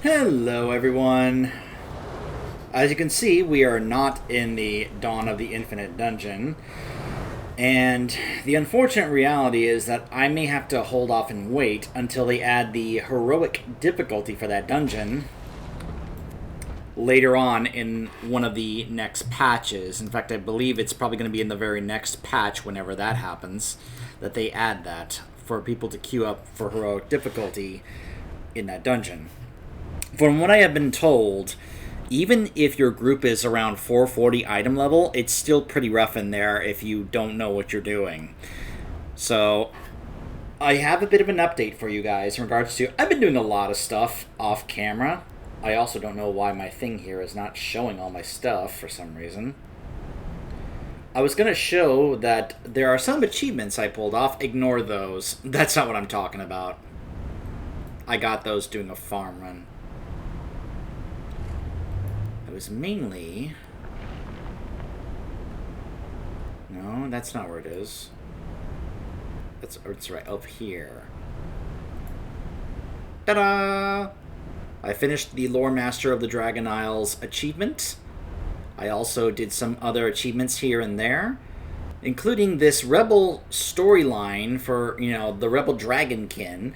Hello everyone. As you can see, we are not in the Dawn of the Infinite dungeon. And the unfortunate reality is that I may have to hold off and wait until they add the heroic difficulty for that dungeon later on in one of the next patches. In fact, I believe it's probably going to be in the very next patch, whenever that happens, that they add that for people to queue up for heroic difficulty in that dungeon. From what I have been told, even if your group is around 440 item level, it's still pretty rough in there if you don't know what you're doing. So, I have a bit of an update for you guys in regards to... I've been doing a lot of stuff off camera. I also don't know why my thing here is not showing all my stuff for some reason. I was going to show that there are some achievements I pulled off. Ignore those. That's not what I'm talking about. I got those doing a farm run. It was mainly... No, that's not where it is. It's right up here. Ta-da! I finished the Lore Master of the Dragon Isles achievement. I also did some other achievements here and there, including this Rebel storyline for, the Rebel Dragonkin.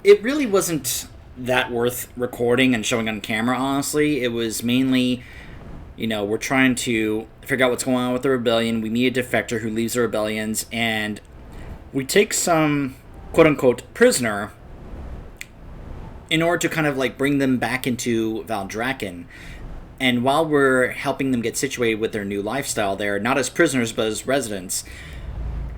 It really wasn't that worth recording and showing on camera, honestly. It was mainly, we're trying to figure out what's going on with the rebellion. We meet a defector who leaves the rebellions, and we take some quote-unquote prisoner in order to kind of bring them back into Valdrakken. And while we're helping them get situated with their new lifestyle there, not as prisoners but as residents,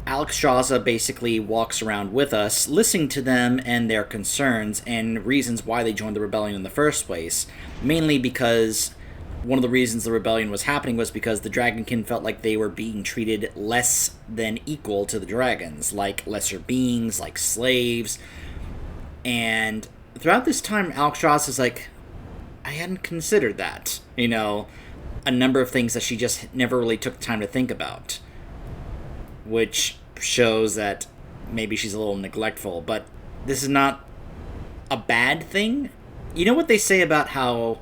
Alex Jaza basically walks around with us, listening to them and their concerns and reasons why they joined the rebellion in the first place. Mainly because one of the reasons the rebellion was happening was because the Dragonkin felt like they were being treated less than equal to the dragons, like lesser beings, like slaves. And throughout this time, Alex Jaza is like, I hadn't considered that. A number of things that she just never really took time to think about. Which shows that maybe she's a little neglectful, but this is not a bad thing. You know what they say about how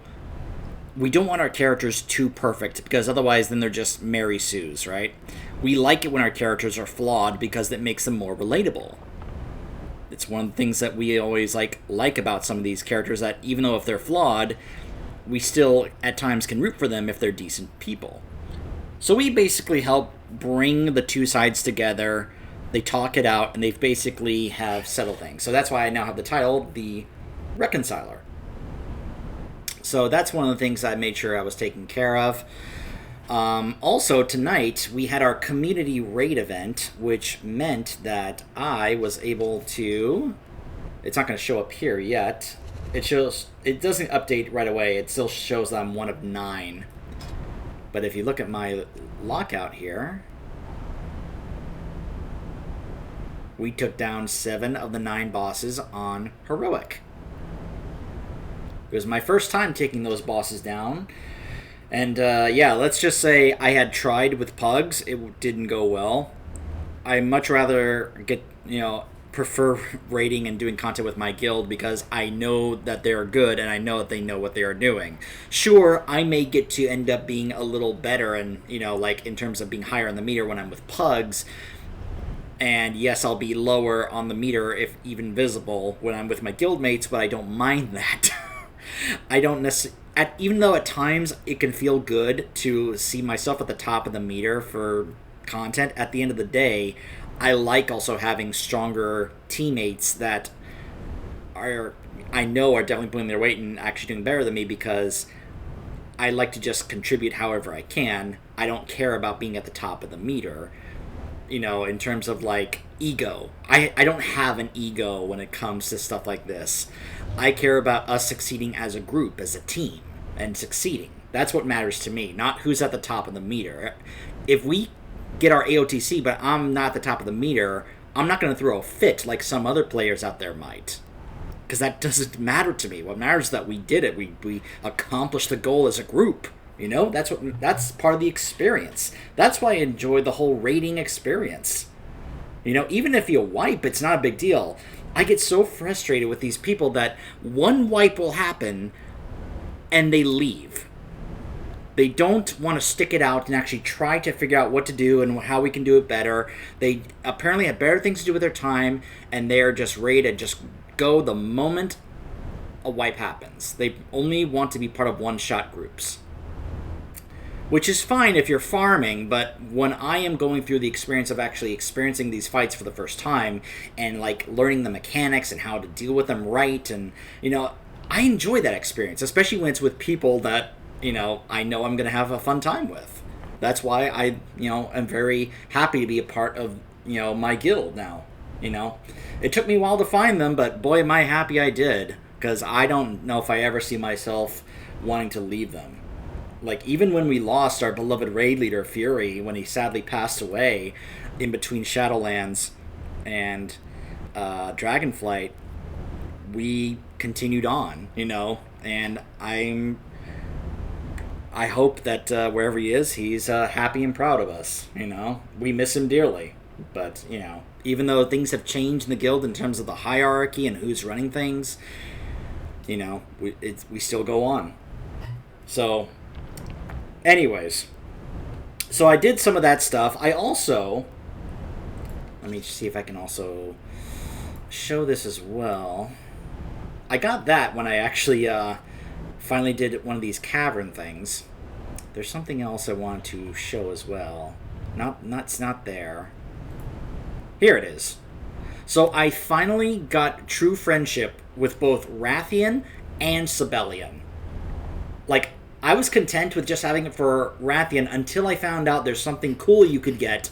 we don't want our characters too perfect, because otherwise then they're just Mary Sues, right? We like it when our characters are flawed because it makes them more relatable. It's one of the things that we always like about some of these characters, that even though if they're flawed, we still at times can root for them if they're decent people. So we basically help bring the two sides together, they talk it out, and they basically have settled things. So that's why I now have the title, The Reconciler. So that's one of the things I made sure I was taking care of. Also, tonight, we had our community raid event, which meant that I was able to... It's not going to show up here yet. It doesn't update right away. It still shows that I'm one of 9. But if you look at my lockout here, we took down 7 of the 9 bosses on Heroic. It was my first time taking those bosses down. And let's just say I had tried with pugs. It didn't go well. I much rather prefer raiding and doing content with my guild because I know that they're good and I know that they know what they are doing. Sure, I may get to end up being a little better and, in terms of being higher on the meter when I'm with pugs. And yes, I'll be lower on the meter, if even visible, when I'm with my guildmates, but I don't mind that. I don't necessarily... Even though at times it can feel good to see myself at the top of the meter for content, at the end of the day, I like also having stronger teammates that I know are definitely pulling their weight and actually doing better than me, because I like to just contribute however I can. I don't care about being at the top of the meter, in terms of ego. I don't have an ego when it comes to stuff like this. I care about us succeeding as a group, as a team, and succeeding. That's what matters to me, not who's at the top of the meter. If we get our AOTC, but I'm not at the top of the meter, I'm not going to throw a fit like some other players out there might. Because that doesn't matter to me. What matters is that we did it. We accomplished the goal as a group. That's part of the experience. That's why I enjoy the whole raiding experience. Even if you wipe, it's not a big deal. I get so frustrated with these people that one wipe will happen and they leave. They don't want to stick it out and actually try to figure out what to do and how we can do it better. They apparently have better things to do with their time, and they're just ready to just go the moment a wipe happens. They only want to be part of one-shot groups. Which is fine if you're farming, but when I am going through the experience of actually experiencing these fights for the first time and like learning the mechanics and how to deal with them right, and I enjoy that experience, especially when it's with people that I know I'm going to have a fun time with. That's why I am very happy to be a part of my guild now. It took me a while to find them, but boy am I happy I did, because I don't know if I ever see myself wanting to leave them. Like, even when we lost our beloved raid leader, Fury, when he sadly passed away in between Shadowlands and Dragonflight, we continued on, and I hope that wherever he is, he's happy and proud of us, We miss him dearly, but, even though things have changed in the guild in terms of the hierarchy and who's running things, we still go on. So... anyways, so I did some of that stuff. I also, let me see if I can also show this as well. I got that when I actually finally did one of these cavern things. There's something else I wanted to show as well. It's not there. Here it is. So I finally got true friendship with both Rathian and Sibelian. Like, I was content with just having it for Rathian until I found out there's something cool you could get.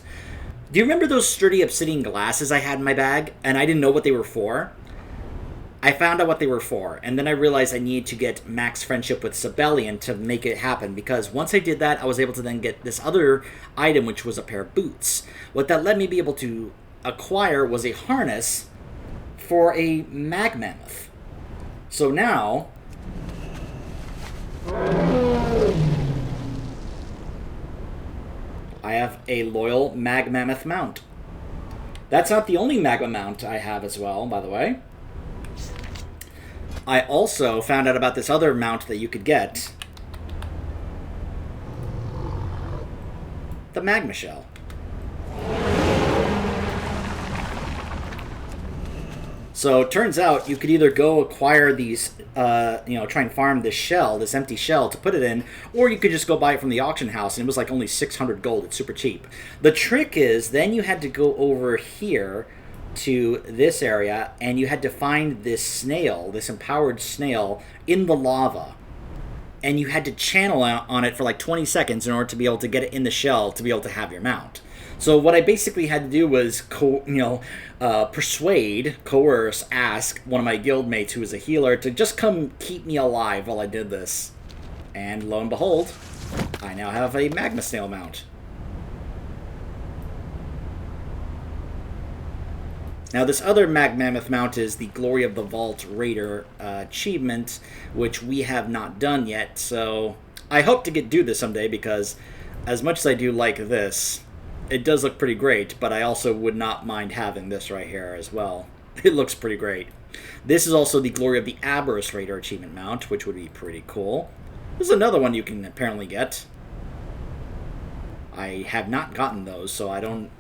Do you remember those sturdy obsidian glasses I had in my bag, and I didn't know what they were for? I found out what they were for, and then I realized I needed to get max friendship with Sibelian to make it happen, because once I did that, I was able to then get this other item, which was a pair of boots. What that let me be able to acquire was a harness for a mag mammoth. So now... I have a loyal mag mammoth mount. That's not the only magma mount I have as well, by the way. I also found out about this other mount that you could get. The magma shell. So it turns out you could either go acquire these, try and farm this shell, this empty shell to put it in, or you could just go buy it from the auction house, and it was like only 600 gold. It's super cheap. The trick is then you had to go over here to this area, and you had to find this snail, this empowered snail, in the lava. And you had to channel on it for like 20 seconds in order to be able to get it in the shell to be able to have your mount. So what I basically had to do was, persuade, coerce, ask one of my guildmates who was a healer to just come keep me alive while I did this. And lo and behold, I now have a magma snail mount. Now this other mag mammoth mount is the Glory of the Vault Raider achievement, which we have not done yet. So I hope to do this someday, because as much as I do like this, it does look pretty great, but I also would not mind having this right here as well. It looks pretty great. This is also the Glory of the Aberrus Raider achievement mount, which would be pretty cool. This is another one you can apparently get. I have not gotten those, so I don't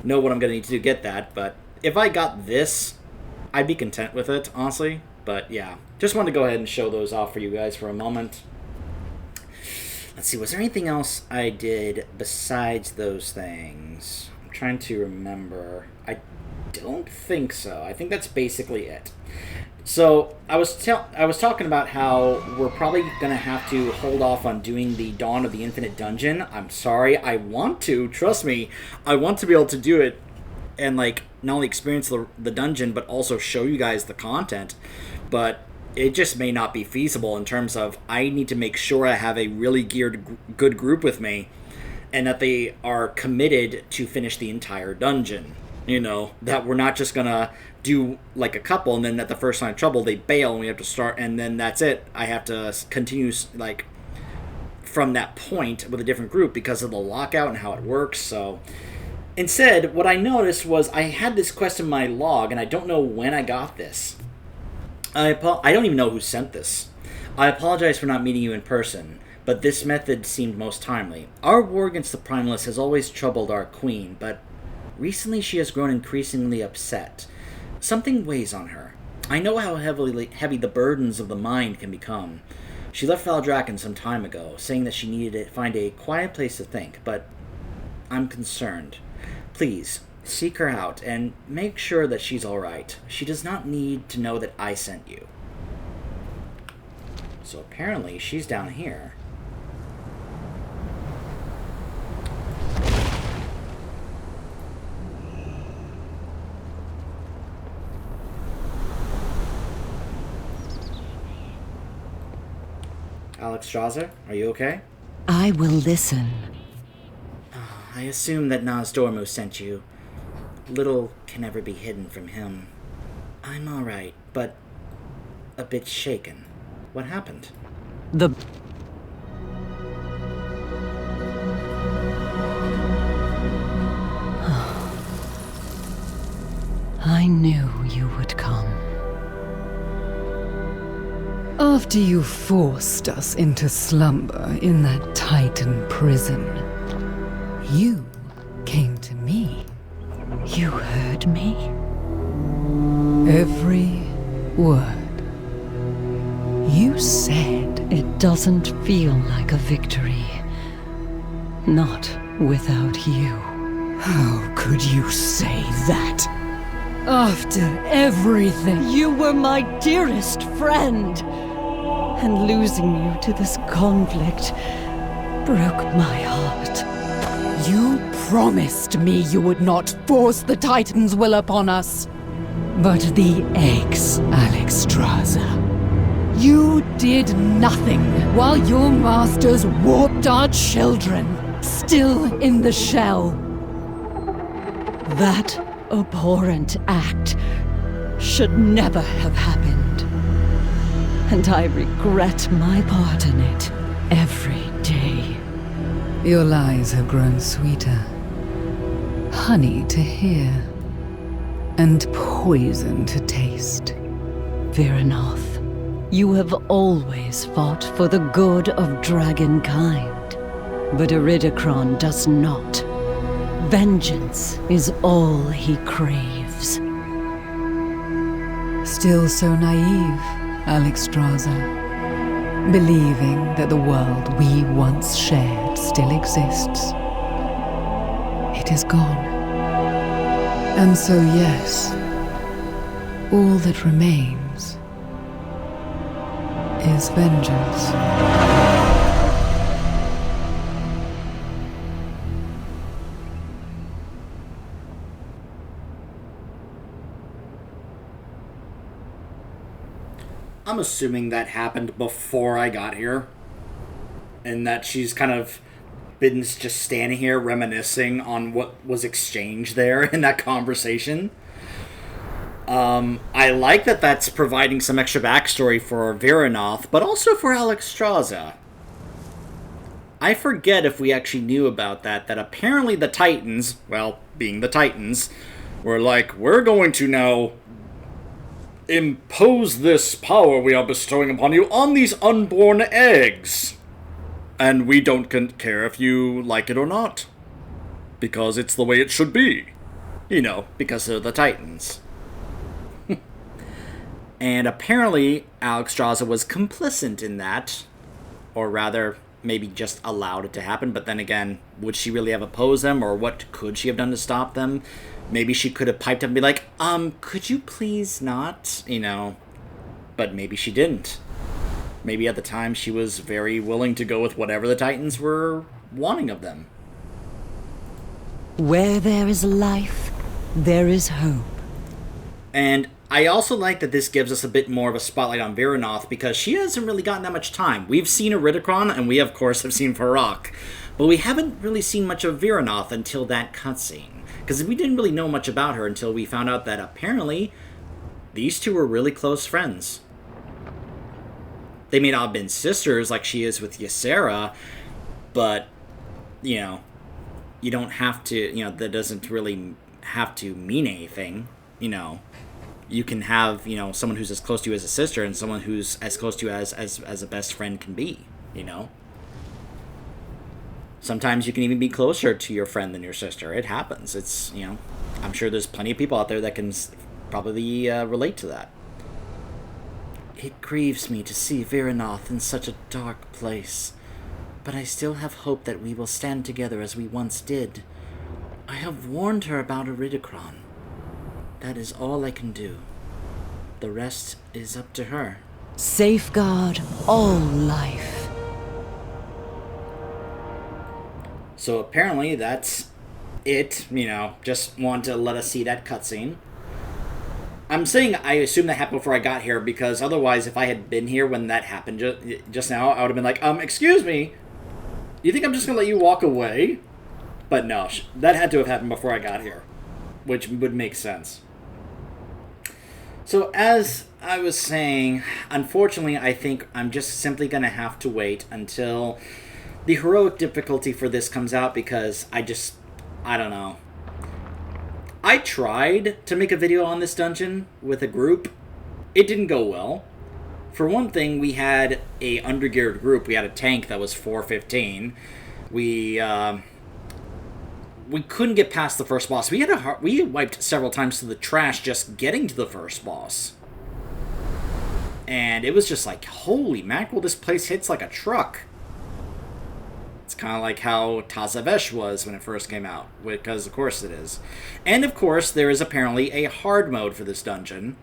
know what I'm going to need to do to get that, but if I got this, I'd be content with it, honestly. But yeah, just wanted to go ahead and show those off for you guys for a moment. Let's see, was there anything else I did besides those things? I'm trying to remember. I don't think so. I think that's basically it. So I was talking about how we're probably going to have to hold off on doing the Dawn of the Infinite Dungeon. I'm sorry. I want to. Trust me. I want to be able to do it and like not only experience the dungeon, but also show you guys the content. But it just may not be feasible in terms of I need to make sure I have a really good group with me, and that they are committed to finish the entire dungeon. You know, that we're not just gonna do like a couple and then at the first sign of trouble they bail and we have to start, and then that's it. I have to continue like from that point with a different group because of the lockout and how it works. So Instead, what I noticed was I had this quest in my log, and I don't know when I got this. I don't even know who sent this. I apologize for not meeting you in person, but this method seemed most timely. Our war against the Primalists has always troubled our queen, but recently she has grown increasingly upset. Something weighs on her. I know how heavy the burdens of the mind can become. She left Valdrakken some time ago, saying that she needed to find a quiet place to think, but I'm concerned. Please, seek her out, and make sure that she's alright. She does not need to know that I sent you. So apparently, she's down here. Alexstrasza, are you okay? I will listen. I assume that Nosdormu sent you. Little can ever be hidden from him. I'm alright, but a bit shaken. What happened? I knew you would come. After you forced us into slumber in that Titan prison, you came to me. You heard me? Every word. You said It doesn't feel like a victory. Not without you. how could you say that? After everything. You were my dearest friend. And losing you to this conflict broke my heart. You promised me you would not force the Titan's will upon us. But the eggs, Alexstrasza. You did nothing while your masters warped our children, still in the shell. That abhorrent act should never have happened. And I regret my part in it every day. Your lies have grown sweeter. Honey to hear. And poison to taste. Viranoth, you have always fought for the good of dragonkind. But Iridikron does not. Vengeance is all he craves. Still so naive, Alexstrasza. Believing that the world we once shared still exists. It is gone. And so yes, all that remains is vengeance. I'm assuming that happened before I got here. And that she's kind of been just standing here reminiscing on what was exchanged there in that conversation. I like that that's providing some extra backstory for Viranoth, but also for Alexstrasza. I forget if we actually knew about that apparently the Titans, well, being the Titans, were like, we're going to now impose this power we are bestowing upon you on these unborn eggs. And we don't care if you like it or not. Because it's the way it should be. You know, because they're the Titans. And apparently, Alexstrasza was complicit in that. Or rather, maybe just allowed it to happen. But then again, would she really have opposed them? Or what could she have done to stop them? Maybe she could have piped up and be like, could you please not? You know. But maybe she didn't. Maybe at the time she was very willing to go with whatever the Titans were wanting of them. Where there is life, there is hope. And I also like that this gives us a bit more of a spotlight on Viranoth, because she hasn't really gotten that much time. We've seen Iridikron, and we, of course, have seen Varrock. But we haven't really seen much of Viranoth until that cutscene. Because we didn't really know much about her until we found out that apparently these two were really close friends. They may not have been sisters like she is with Ysera, but, you know, you don't have to, that doesn't really have to mean anything, You can have, someone who's as close to you as a sister and someone who's as close to you as a best friend can be, Sometimes you can even be closer to your friend than your sister. It happens. It's, I'm sure there's plenty of people out there that can probably relate to that. It grieves me to see Viranoth in such a dark place, but I still have hope that we will stand together as we once did. I have warned her about Iridikron. That is all I can do. The rest is up to her. Safeguard all life. So apparently that's it, just want to let us see that cutscene. I'm saying I assume that happened before I got here, because otherwise, if I had been here when that happened just now, I would have been like, excuse me, you think I'm just going to let you walk away? But no, that had to have happened before I got here, which would make sense. So as I was saying, unfortunately, I think I'm just simply going to have to wait until the heroic difficulty for this comes out, because I don't know. I tried to make a video on this dungeon with a group. It didn't go well. For one thing, we had a undergeared group. We had a tank that was 415. We couldn't get past the first boss. We wiped several times to the trash just getting to the first boss. And it was just like, holy mackerel, this place hits like a truck. It's kind of like how Tazavesh was when it first came out, because of course it is. And of course, there is apparently a hard mode for this dungeon.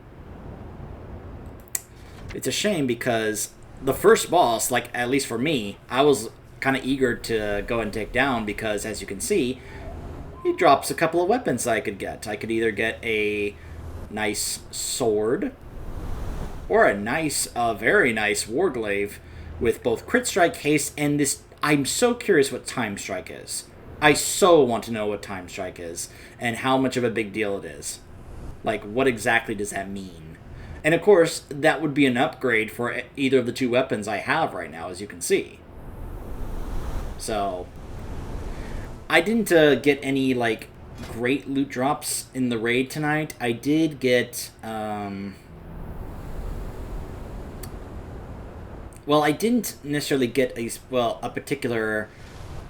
It's a shame because the first boss, like at least for me, I was kind of eager to go and take down, because as you can see, he drops a couple of weapons I could get. I could either get a nice sword or a very nice warglaive with both crit strike, haste, and this. I'm so curious what Time Strike is. I so want to know what Time Strike is and how much of a big deal it is. Like, what exactly does that mean? And of course, that would be an upgrade for either of the two weapons I have right now, as you can see. So, I didn't get any, great loot drops in the raid tonight. I did get, well, I didn't necessarily get a particular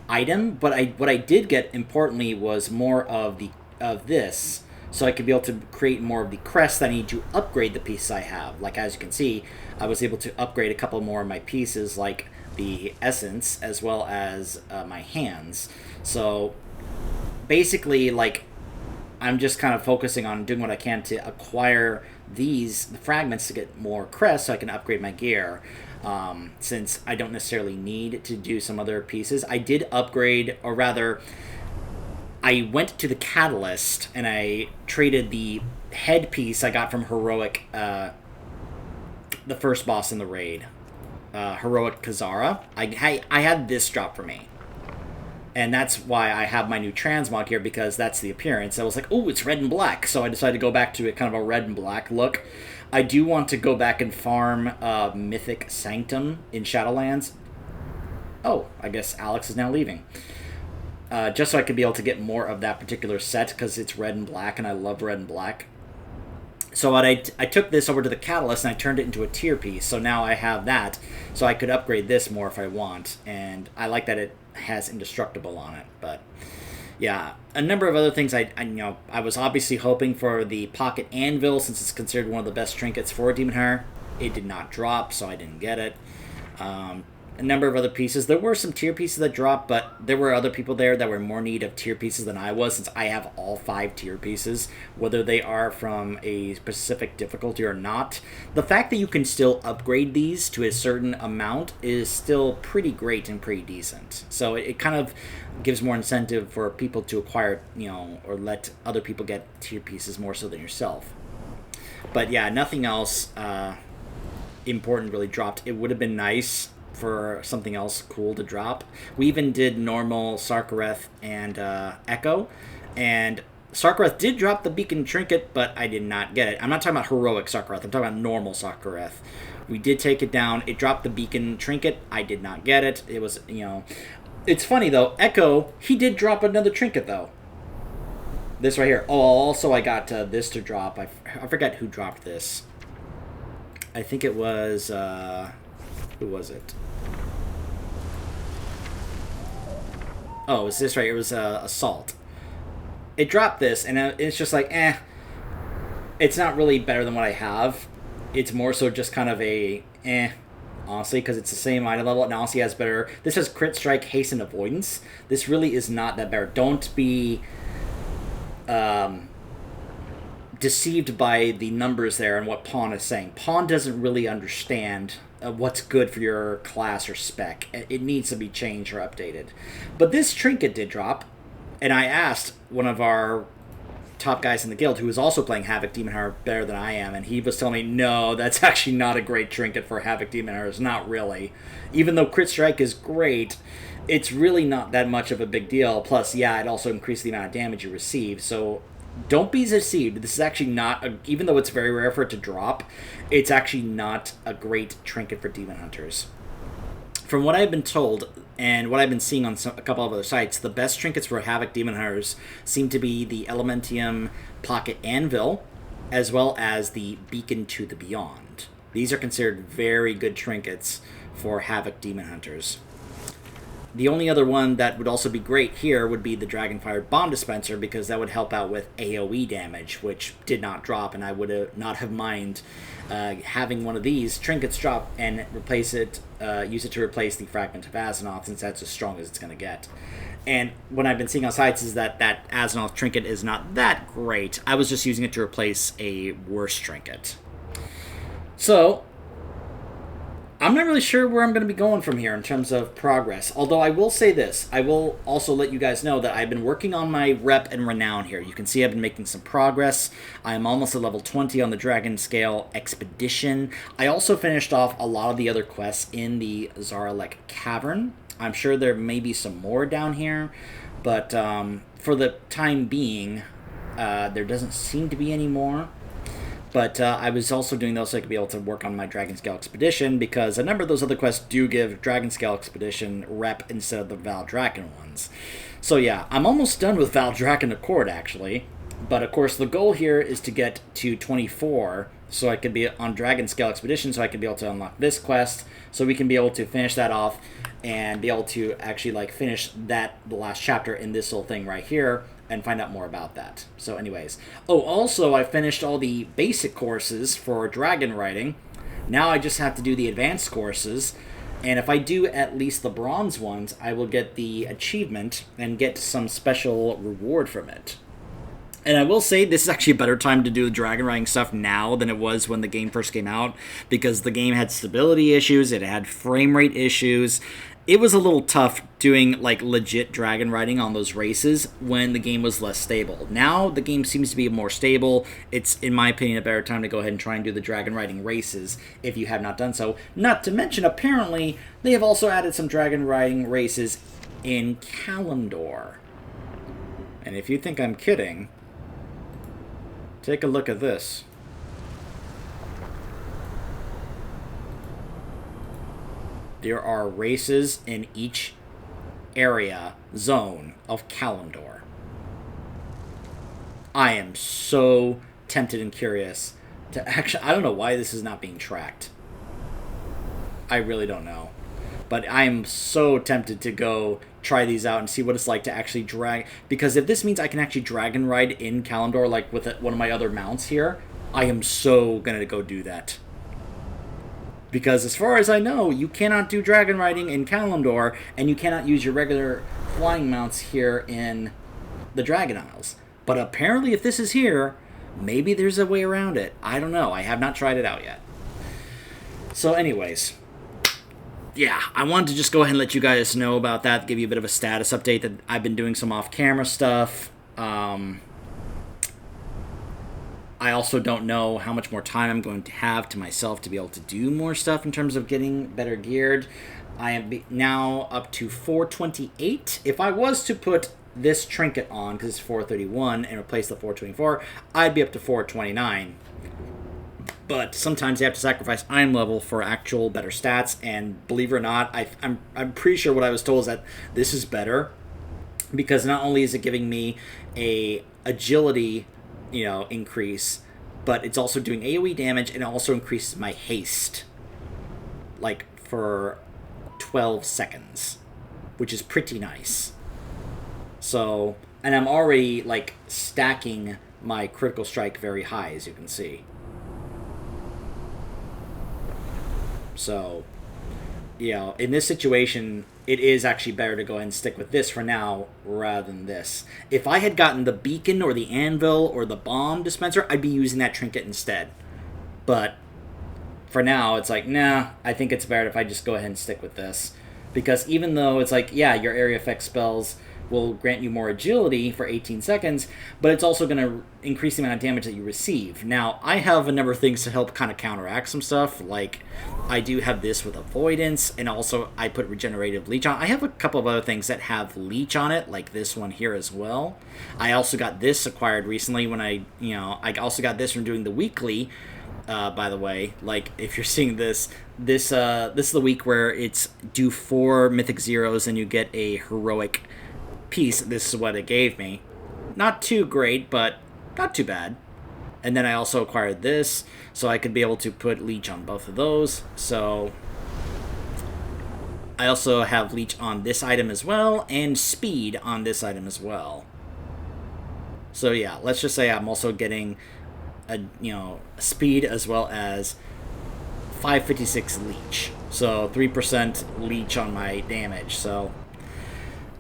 item, but what I did get, importantly, was more of this, so I could be able to create more of the crest that I need to upgrade the pieces I have. Like, as you can see, I was able to upgrade a couple more of my pieces, like the essence, as well as my hands. So, basically, I'm just kind of focusing on doing what I can to acquire the fragments to get more crests so I can upgrade my gear. Since I don't necessarily need to do some other pieces. I did upgrade, or rather, I went to the Catalyst and I traded the headpiece I got from Heroic, the first boss in the raid, Heroic Kazara. I had this drop for me. And that's why I have my new transmog here, because that's the appearance. I was like, oh, it's red and black. So I decided to go back to kind of a red and black look. I do want to go back and farm Mythic Sanctum in Shadowlands. Oh, I guess Alex is now leaving. Just so I could be able to get more of that particular set, because it's red and black, and I love red and black. So I took this over to the Catalyst, and I turned it into a tier piece. So now I have that, so I could upgrade this more if I want. And I like that it has Indestructible on it, but yeah, a number of other things. I was obviously hoping for the Pocket Anvil, since it's considered one of the best trinkets for a Demon Hunter. It did not drop, so I didn't get it. A number of other pieces. There were some tier pieces that dropped, but there were other people there that were more in need of tier pieces than I was, since I have all 5 tier pieces, whether they are from a specific difficulty or not. The fact that you can still upgrade these to a certain amount is still pretty great and pretty decent. So it kind of gives more incentive for people to acquire, or let other people get tier pieces more so than yourself. But yeah, nothing else important really dropped. It would have been nice for something else cool to drop. We even did normal Sarkareth and Echo, and Sarkareth did drop the Beacon Trinket, but I did not get it. I'm not talking about heroic Sarkareth, I'm talking about normal Sarkareth. We did take it down. It dropped the Beacon Trinket. I did not get it. It was, It's funny, though. Echo, he did drop another trinket, though. This right here. Oh, also I got this to drop. I forgot who dropped this. I think it was... who was it? Oh, it was this right here. It was Assault. It dropped this, and it's just like, eh. It's not really better than what I have. It's more so just kind of a eh, honestly, because it's the same item level. And honestly has better... This has Crit Strike, Haste, and Avoidance. This really is not that better. Don't be deceived by the numbers there and what Pawn is saying. Pawn doesn't really understand what's good for your class or spec. It needs to be changed or updated. But this trinket did drop, and I asked one of our top guys in the guild who was also playing Havoc Demon Hunter better than I am, and he was telling me, no, that's actually not a great trinket for Havoc Demon Hunters. Not really. Even though Crit Strike is great, it's really not that much of a big deal. Plus, yeah, it also increased the amount of damage you receive, so don't be deceived. This is actually not, even though it's very rare for it to drop, it's actually not a great trinket for Demon Hunters. From what I've been told, and what I've been seeing on a couple of other sites, the best trinkets for Havoc Demon Hunters seem to be the Elementium Pocket Anvil, as well as the Beacon to the Beyond. These are considered very good trinkets for Havoc Demon Hunters. The only other one that would also be great here would be the Dragonfire Bomb Dispenser, because that would help out with AoE damage, which did not drop, and I would not have mind having one of these trinkets drop and replace it, use it to replace the Fragment of Azzinoth, since that's as strong as it's going to get. And what I've been seeing on sites is that that Azzinoth trinket is not that great. I was just using it to replace a worse trinket. So I'm not really sure where I'm going to be going from here in terms of progress. Although I will say this. I will also let you guys know that I've been working on my rep and renown here. You can see I've been making some progress. I am almost at level 20 on the Dragon Scale Expedition. I also finished off a lot of the other quests in the Zaralek Cavern. I'm sure there may be some more down here. But for the time being, there doesn't seem to be any more. But I was also doing those so I could be able to work on my Dragon Scale Expedition, because a number of those other quests do give Dragon Scale Expedition rep instead of the Valdrakken ones. So yeah, I'm almost done with Valdrakken Accord, actually. But of course, the goal here is to get to 24, so I could be on Dragon Scale Expedition, so I could be able to unlock this quest, so we can be able to finish that off, and be able to actually finish the last chapter in this little thing right here, and find out more about that. So anyways. Oh, also, I finished all the basic courses for dragon riding. Now I just have to do the advanced courses. And if I do at least the bronze ones, I will get the achievement and get some special reward from it. And I will say, this is actually a better time to do the dragon riding stuff now than it was when the game first came out, because the game had stability issues, it had frame rate issues. It was a little tough doing legit dragon riding on those races when the game was less stable. Now the game seems to be more stable. It's, in my opinion, a better time to go ahead and try and do the dragon riding races if you have not done so. Not to mention, apparently, they have also added some dragon riding races in Kalimdor. And if you think I'm kidding, take a look at this. There are races in each zone of Kalimdor. I am so tempted and curious to actually... I don't know why this is not being tracked. I really don't know. But I am so tempted to go try these out and see what it's like to actually drag... Because if this means I can actually dragon ride in Kalimdor, with one of my other mounts here, I am so going to go do that. Because as far as I know, you cannot do dragon riding in Kalimdor, and you cannot use your regular flying mounts here in the Dragon Isles. But apparently if this is here, maybe there's a way around it. I don't know. I have not tried it out yet. So anyways, yeah, I wanted to just go ahead and let you guys know about that, give you a bit of a status update that I've been doing some off-camera stuff. I also don't know how much more time I'm going to have to myself to be able to do more stuff in terms of getting better geared. I am now up to 428. If I was to put this trinket on, because it's 431, and replace the 424, I'd be up to 429. But sometimes you have to sacrifice item level for actual better stats, and believe it or not, I'm pretty sure what I was told is that this is better, because not only is it giving me a agility, increase, but it's also doing AoE damage, and it also increases my haste, like, for 12 seconds, which is pretty nice. So, and I'm already, like, stacking my critical strike very high, as you can see. So, in this situation, it is actually better to go ahead and stick with this for now rather than this. If I had gotten the beacon or the anvil or the bomb dispenser, I'd be using that trinket instead. But for now, it's like, nah, I think it's better if I just go ahead and stick with this. Because even though it's like, yeah, your area effect spells will grant you more agility for 18 seconds, but it's also going to increase the amount of damage that you receive. Now, I have a number of things to help kind of counteract some stuff, like I do have this with Avoidance, and also I put Regenerative Leech on. I have a couple of other things that have Leech on it, like this one here as well. I also got this acquired recently when I also got this from doing the weekly, by the way. Like, if you're seeing this is the week where it's do 4 Mythic Zeros and you get a Heroic piece. This is what it gave me. Not too great, but not too bad. And then I also acquired this, so I could be able to put Leech on both of those. So I also have Leech on this item as well, and Speed on this item as well. So yeah, let's just say I'm also getting a Speed as well as 556 Leech. So 3% Leech on my damage. So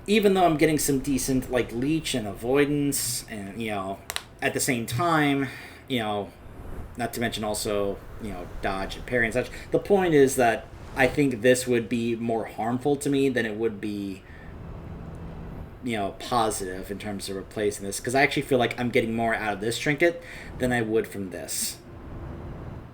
even though I'm getting some decent, like, Leech and Avoidance, and, at the same time, not to mention also, dodge and parry and such, the point is that I think this would be more harmful to me than it would be, positive in terms of replacing this, because I actually feel like I'm getting more out of this trinket than I would from this.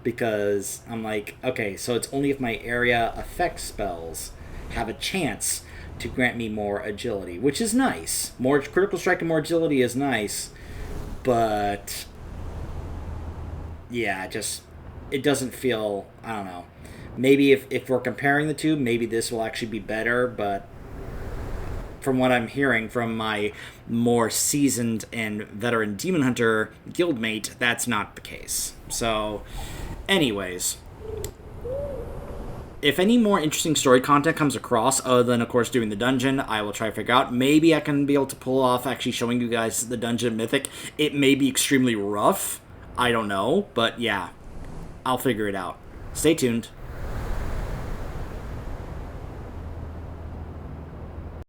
Because I'm like, okay, so it's only if my area effect spells have a chance to grant me more agility, which is nice. More critical strike and more agility is nice, but yeah, it doesn't feel, I don't know. Maybe if we're comparing the two, maybe this will actually be better, but from what I'm hearing from my more seasoned and veteran Demon Hunter guildmate, that's not the case. So, anyways, if any more interesting story content comes across, other than, of course, doing the dungeon, I will try to figure out. Maybe I can be able to pull off actually showing you guys the dungeon Mythic. It may be extremely rough. I don't know. But yeah, I'll figure it out. Stay tuned.